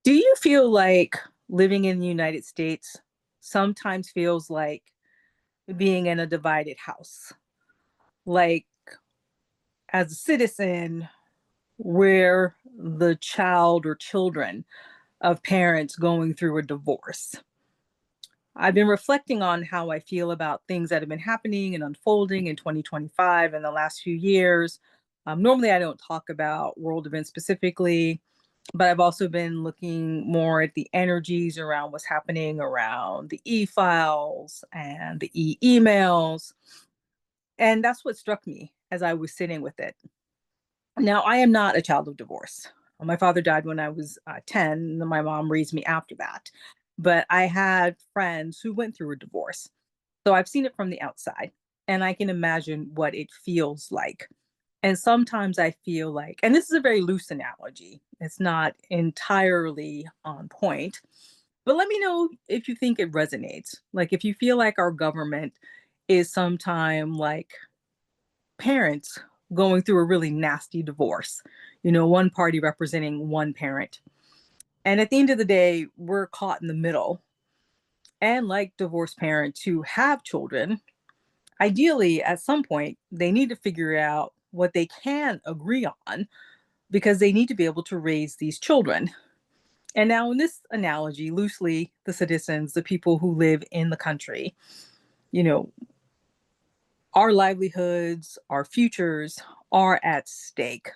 Do you feel like living in the United States sometimes feels like being in a divided house? Like, as a citizen, we're the child or children of parents going through a divorce. I've been reflecting on how I feel about things that have been happening and unfolding in 2025 and the last few years. Normally, I don't talk about world events specifically, but I've also been looking more at the energies around what's happening around the e-files and the e-emails. And that's what struck me as I was sitting with it. Now, I am not a child of divorce. My father died when I was 10, and my mom raised me after that. But I had friends who went through a divorce. So I've seen it from the outside, and I can imagine what it feels like. And sometimes I feel like, and this is a very loose analogy, it's not entirely on point, but let me know if you think it resonates. Like if you feel like our government is sometime like parents going through a really nasty divorce, one party representing one parent. And at the end of the day, we're caught in the middle. And like divorced parents who have children, ideally, at some point, they need to figure out what they can agree on because they need to be able to raise these children. And now, in this analogy, loosely, the citizens, the people who live in the country, you know, our livelihoods, our futures are at stake.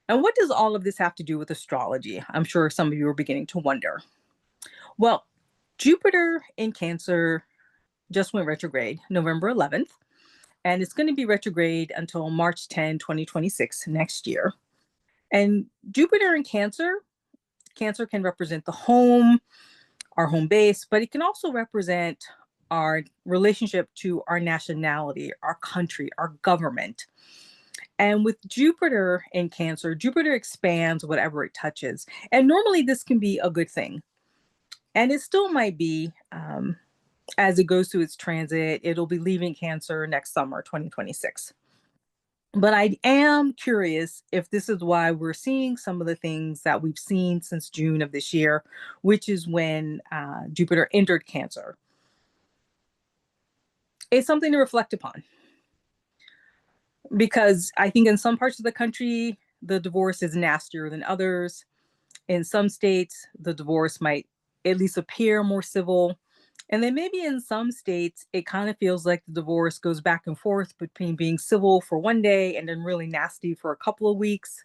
And what does all of this have to do with astrology? I'm sure some of you are beginning to wonder. Well, Jupiter in Cancer just went retrograde November 11th, and it's going to be retrograde until March 10, 2026, next year. And Jupiter in Cancer can represent the home, our home base, but it can also represent our relationship to our nationality, our country, our government. And with Jupiter in Cancer, Jupiter expands whatever it touches. And normally this can be a good thing. And it still might be, as it goes through its transit, it'll be leaving Cancer next summer, 2026. But I am curious if this is why we're seeing some of the things that we've seen since June of this year, which is when Jupiter entered Cancer. It's something to reflect upon because I think in some parts of the country, the divorce is nastier than others. In some states, the divorce might at least appear more civil. And then maybe in some states, it kind of feels like the divorce goes back and forth between being civil for one day and then really nasty for a couple of weeks.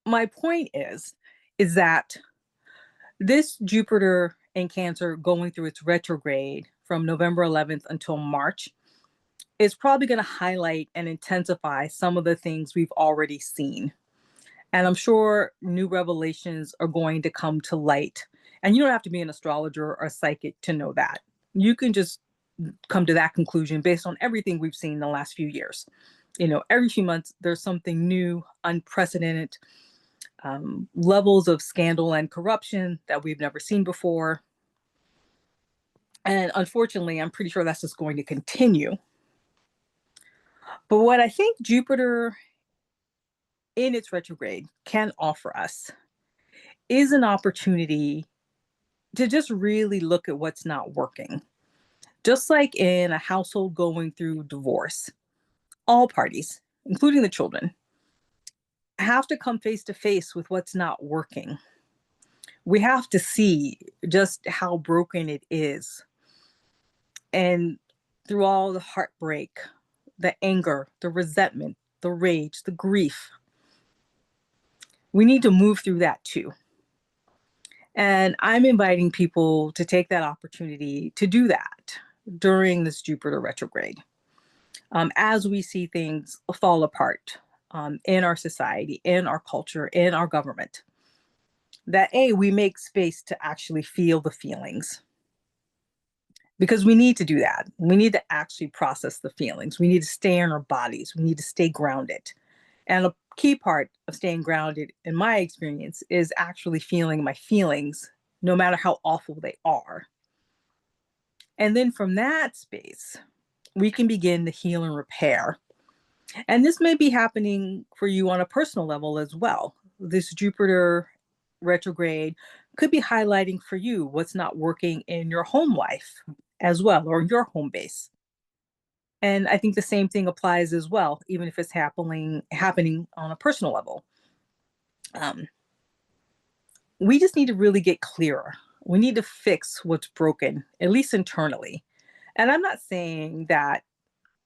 My point is that this Jupiter in Cancer going through its retrograde from November 11th until March is probably going to highlight and intensify some of the things we've already seen. And I'm sure new revelations are going to come to light. And you don't have to be an astrologer or a psychic to know that. You can just come to that conclusion based on everything we've seen in the last few years. Every few months, there's something new, unprecedented, levels of scandal and corruption that we've never seen before. And unfortunately, I'm pretty sure that's just going to continue. But what I think Jupiter in its retrograde can offer us is an opportunity to just really look at what's not working. Just like in a household going through divorce, all parties, including the children, have to come face to face with what's not working. We have to see just how broken it is. And through all the heartbreak, the anger, the resentment, the rage, the grief, we need to move through that too. And I'm inviting people to take that opportunity to do that during this Jupiter retrograde. As we see things fall apart in our society, in our culture, in our government, that we make space to actually feel the feelings. Because we need to do that. We need to actually process the feelings. We need to stay in our bodies. We need to stay grounded. And a key part of staying grounded, in my experience, is actually feeling my feelings, no matter how awful they are. And then from that space, we can begin to heal and repair. And this may be happening for you on a personal level as well. this Jupiter retrograde could be highlighting for you what's not working in your home life as well, or your home base. And I think the same thing applies as well, even if it's happening on a personal level. Um, we just need to really get clearer. We need to fix what's broken, at least internally. And I'm not saying that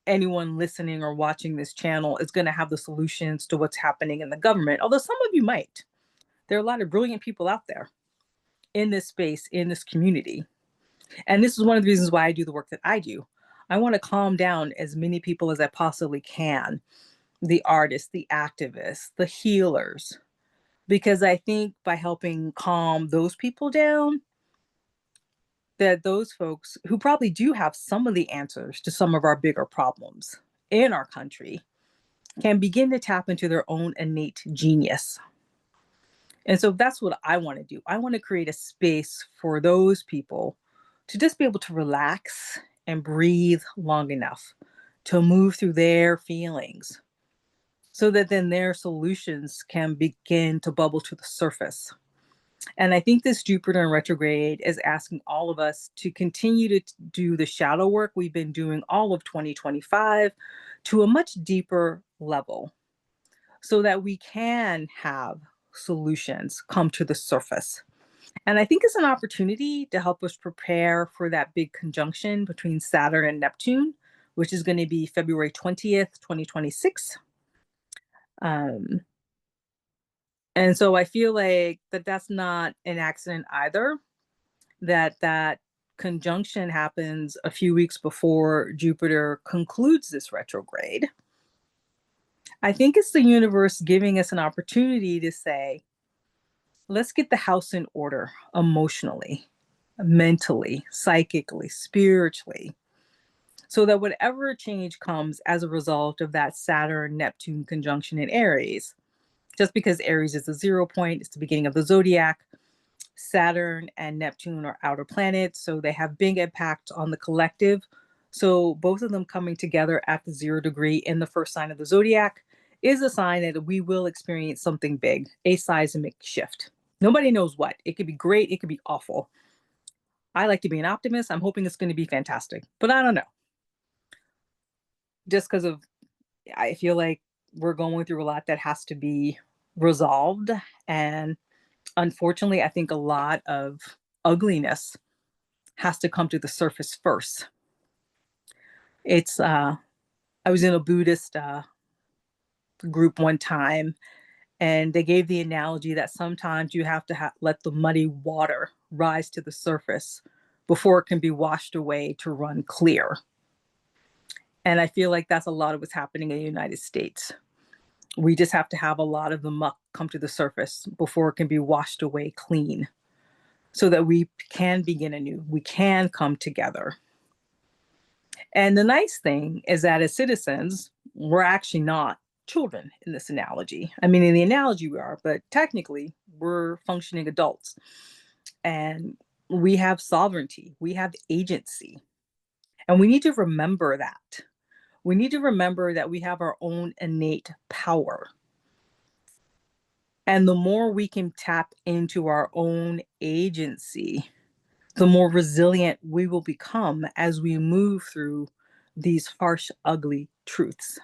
anyone listening or watching this channel is going to have the solutions to what's happening in the government, although some of you might. There are a lot of brilliant people out there in this space, in this community. And this is one of the reasons why I do the work that I do. I want to calm down as many people as I possibly can, the artists, the activists, the healers, because I think by helping calm those people down, that those folks who probably do have some of the answers to some of our bigger problems in our country can begin to tap into their own innate genius. And so that's what I want to do. I want to create a space for those people to just be able to relax and breathe long enough to move through their feelings so that then their solutions can begin to bubble to the surface. And I think this Jupiter in retrograde is asking all of us to continue to do the shadow work we've been doing all of 2025 to a much deeper level so that we can have solutions come to the surface. And I think it's an opportunity to help us prepare for that big conjunction between Saturn and Neptune, which is going to be February 20th, 2026. And so I feel like that's not an accident either, that conjunction happens a few weeks before Jupiter concludes this retrograde. I think it's the universe giving us an opportunity to say, let's get the house in order emotionally, mentally, psychically, spiritually, so that whatever change comes as a result of that Saturn-Neptune conjunction in Aries, just because Aries is a 0 point, it's the beginning of the zodiac, Saturn and Neptune are outer planets, so they have big impact on the collective. So both of them coming together at the 0 degree in the first sign of the zodiac is a sign that we will experience something big, a seismic shift. Nobody knows what. It could be great, it could be awful. I like to be an optimist. I'm hoping it's going to be fantastic, but I don't know. Just because I feel like we're going through a lot that has to be resolved. And unfortunately, I think a lot of ugliness has to come to the surface first. I was in a Buddhist group one time, and they gave the analogy that sometimes you have to let the muddy water rise to the surface before it can be washed away to run clear. And I feel like that's a lot of what's happening in the United States. We just have to have a lot of the muck come to the surface before it can be washed away clean so that we can begin anew. We can come together. And the nice thing is that as citizens, we're actually not children in this analogy. I mean, in the analogy we are, but technically we're functioning adults. And we have sovereignty, we have agency. And we need to remember that. We need to remember that we have our own innate power. And the more we can tap into our own agency, the more resilient we will become as we move through these harsh, ugly truths.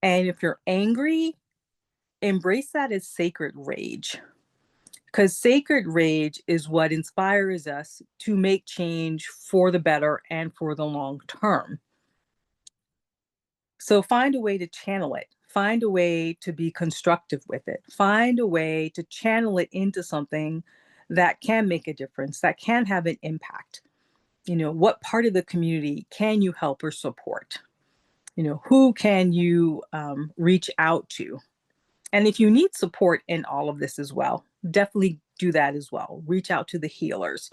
And if you're angry, embrace that as sacred rage. Because sacred rage is what inspires us to make change for the better and for the long term. So find a way to channel it. Find a way to be constructive with it. Find a way to channel it into something that can make a difference, that can have an impact. What part of the community can you help or support? Who can you reach out to? And if you need support in all of this as well, definitely do that as well. Reach out to the healers,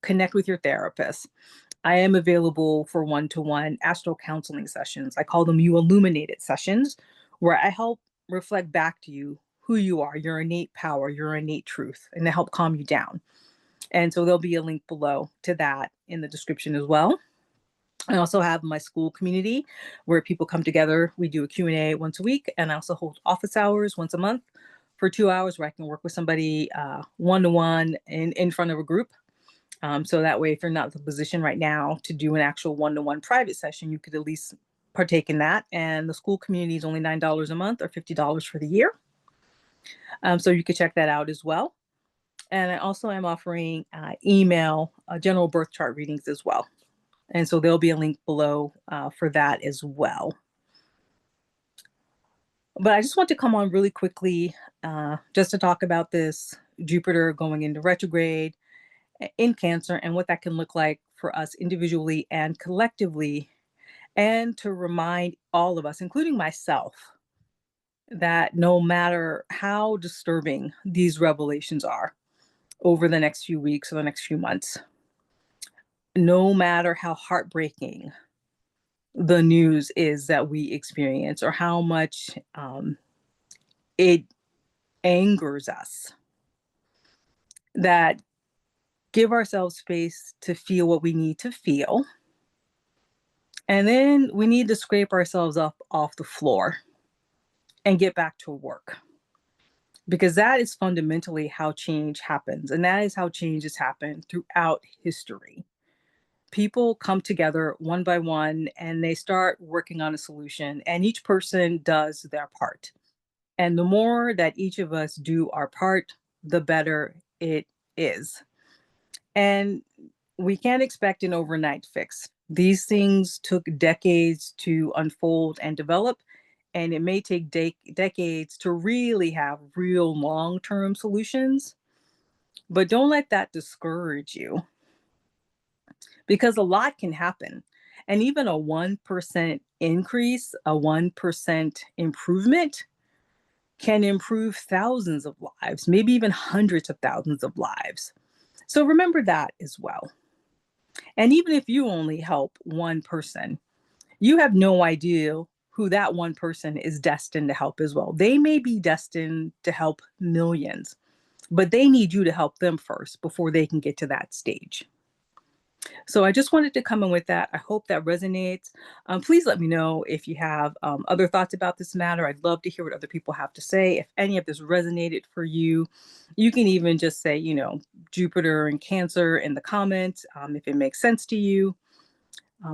connect with your therapist. I am available for one-to-one astral counseling sessions. I call them you illuminated sessions, where I help reflect back to you who you are, your innate power, your innate truth, and to help calm you down. And so there'll be a link below to that in the description as well. I also have my Skool community where people come together. We do a Q&A once a week, and I also hold office hours once a month for 2 hours where I can work with somebody one-to-one in front of a group. So that way, if you're not in the position right now to do an actual one-to-one private session, you could at least partake in that. And the Skool community is only $9 a month or $50 for the year. So you could check that out as well. And I also am offering email general birth chart readings as well. And so there'll be a link below for that as well. But I just want to come on really quickly just to talk about this Jupiter going into retrograde in Cancer and what that can look like for us individually and collectively, and to remind all of us, including myself, that no matter how disturbing these revelations are over the next few weeks or the next few months, no matter how heartbreaking the news is that we experience or how much it angers us, that give ourselves space to feel what we need to feel. And then we need to scrape ourselves up off the floor and get back to work. Because that is fundamentally how change happens. And that is how change has happened throughout history. People come together one by one and they start working on a solution, and each person does their part. And the more that each of us do our part, the better it is. And we can't expect an overnight fix. These things took decades to unfold and develop, and it may take decades to really have real long-term solutions. But don't let that discourage you, because a lot can happen. And even a 1% increase, a 1% improvement can improve thousands of lives, maybe even hundreds of thousands of lives. So remember that as well. And even if you only help one person, you have no idea who that one person is destined to help as well. They may be destined to help millions, but they need you to help them first before they can get to that stage. So I just wanted to come in with that. I hope that resonates. Please let me know if you have other thoughts about this matter. I'd love to hear what other people have to say. If any of this resonated for you, you can even just say, Jupiter and Cancer in the comments if it makes sense to you.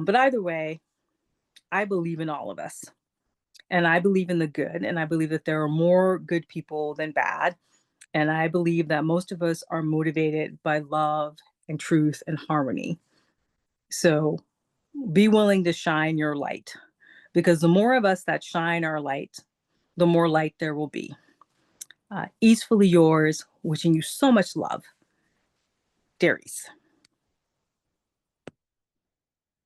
But either way, I believe in all of us. And I believe in the good. And I believe that there are more good people than bad. And I believe that most of us are motivated by love and truth and harmony. So be willing to shine your light, because the more of us that shine our light, the more light there will be. Easefully yours, wishing you so much love, Darice.